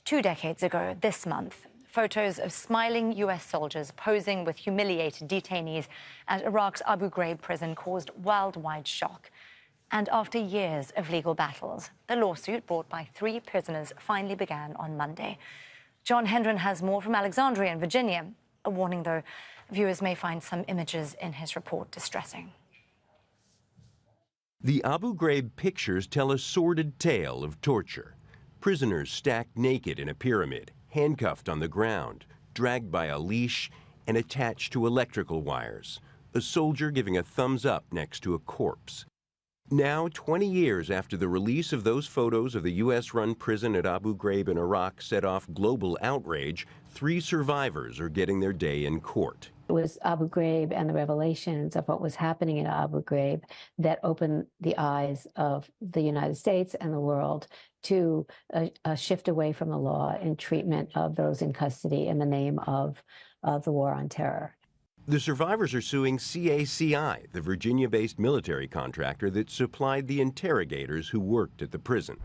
2 decades ago this month, photos of smiling US soldiers posing with humiliated detainees at Iraq's Abu Ghraib prison caused worldwide shock. And after years of legal battles, the lawsuit brought by 3 prisoners finally began on Monday. John Hendren has more from Alexandria in Virginia. A warning, though, viewers may find some images in his report distressing. The Abu Ghraib pictures tell a sordid tale of torture. Prisoners stacked naked in a pyramid, handcuffed on the ground, dragged by a leash, and attached to electrical wires. A soldier giving a thumbs up next to a corpse. Now, 20 years after the release of those photos of the U.S.-run prison at Abu Ghraib in Iraq set off global outrage, 3 survivors are getting their day in court. It was Abu Ghraib and the revelations of what was happening in Abu Ghraib that opened the eyes of the United States and the world to a shift away from the law and treatment of those in custody in the name of the war on terror. The survivors are suing CACI, the Virginia-based military contractor that supplied the interrogators who worked at the prison.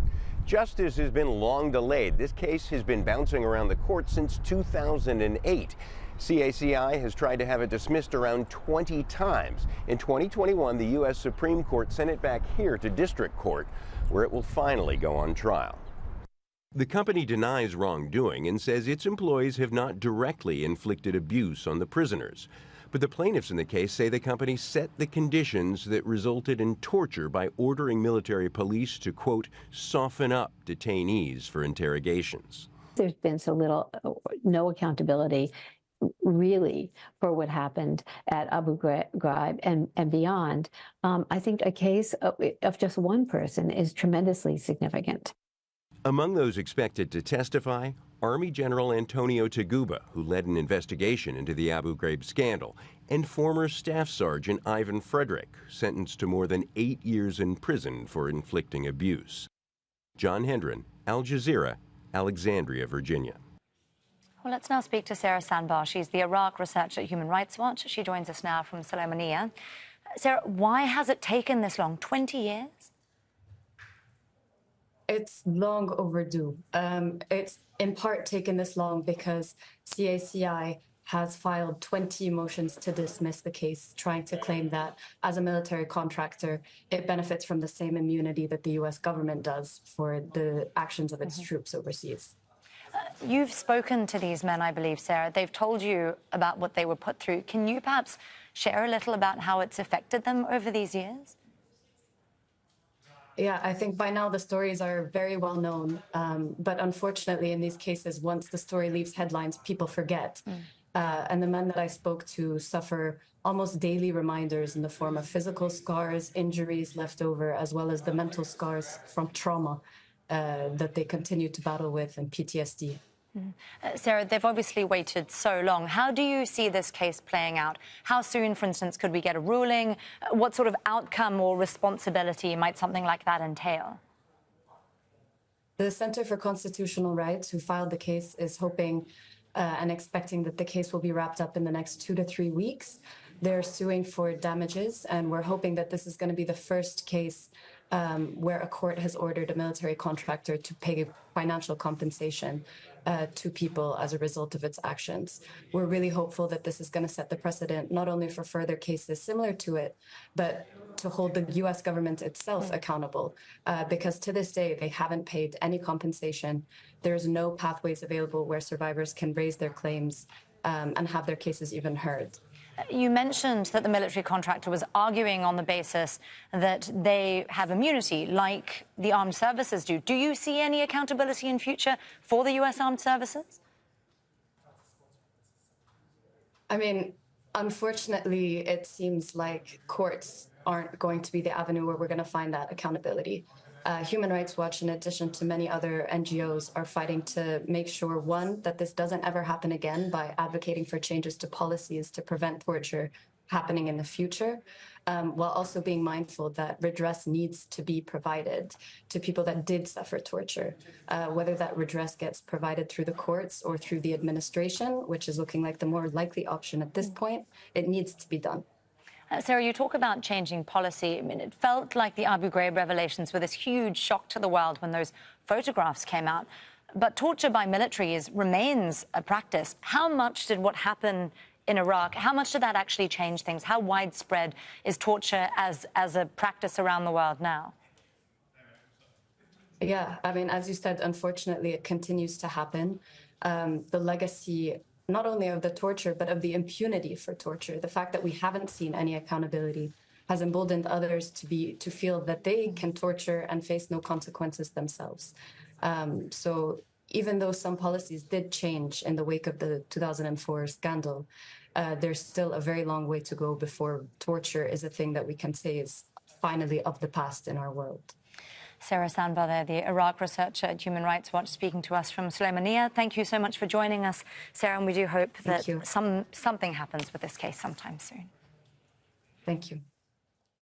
Justice has been long delayed. This case has been bouncing around the court since 2008. CACI has tried to have it dismissed around 20 times. In 2021, the U.S. Supreme Court sent it back here to district court, where it will finally go on trial. The company denies wrongdoing and says its employees have not directly inflicted abuse on the prisoners. But the plaintiffs in the case say the company set the conditions that resulted in torture by ordering military police to, quote, soften up detainees for interrogations. There's been no accountability really for what happened at Abu Ghraib and beyond. I think a case of just one person is tremendously significant. Among those expected to testify, Army General Antonio Taguba, who led an investigation into the Abu Ghraib scandal, and former Staff Sergeant Ivan Frederick, sentenced to more than 8 years in prison for inflicting abuse. John Hendren, Al Jazeera, Alexandria, Virginia. Well, let's now speak to Sarah Sanbar. She's the Iraq researcher at Human Rights Watch. She joins us now from Solomania. Sarah, why has it taken this long, 20 years? It's long overdue. It's in part taken this long because CACI has filed 20 motions to dismiss the case, trying to claim that as a military contractor, it benefits from the same immunity that the U.S. government does for the actions of its troops overseas. You've spoken to these men, I believe, Sarah. They've told you about what they were put through. Can you perhaps share a little about how it's affected them over these years? Yeah, I think by now the stories are very well known. But unfortunately, in these cases, once the story leaves headlines, people forget. And the men that I spoke to suffer almost daily reminders in the form of physical scars, injuries left over, as well as the mental scars from trauma that they continue to battle with, and PTSD. Sarah, they've obviously waited so long. How do you see this case playing out? How soon, for instance, could we get a ruling? What sort of outcome or responsibility might something like that entail? The Center for Constitutional Rights, who filed the case, is hoping and expecting that the case will be wrapped up in the next 2 to 3 weeks. They're suing for damages, and we're hoping that this is going to be the first case where a court has ordered a military contractor to pay financial compensation to people as a result of its actions. We're really hopeful that this is going to set the precedent not only for further cases similar to it, but to hold the U.S. government itself accountable, because to this day, they haven't paid any compensation. There's no pathways available where survivors can raise their claims and have their cases even heard. You mentioned that the military contractor was arguing on the basis that they have immunity, like the armed services do. Do you see any accountability in future for the U.S. armed services? I mean, unfortunately, it seems like courts aren't going to be the avenue where we're going to find that accountability. Human Rights Watch, in addition to many other NGOs, are fighting to make sure, one, that this doesn't ever happen again by advocating for changes to policies to prevent torture happening in the future, while also being mindful that redress needs to be provided to people that did suffer torture, whether that redress gets provided through the courts or through the administration, which is looking like the more likely option at this point. It needs to be done. Sarah, you talk about changing policy. I mean, it felt like the Abu Ghraib revelations were this huge shock to the world when those photographs came out. But torture by militaries remains a practice. How much did what happened in Iraq, how much did that actually change things? How widespread is torture as a practice around the world now? Yeah, I mean, as you said, unfortunately, it continues to happen. The legacy, not only of the torture, but of the impunity for torture, the fact that we haven't seen any accountability has emboldened others to feel that they can torture and face no consequences themselves. So even though some policies did change in the wake of the 2004 scandal, there's still a very long way to go before torture is a thing that we can say is finally of the past in our world. Sarah Sanbar there, the Iraq researcher at Human Rights Watch, speaking to us from Sulaymaniyah. Thank you so much for joining us, Sarah, and we do hope that something happens with this case sometime soon. Thank you.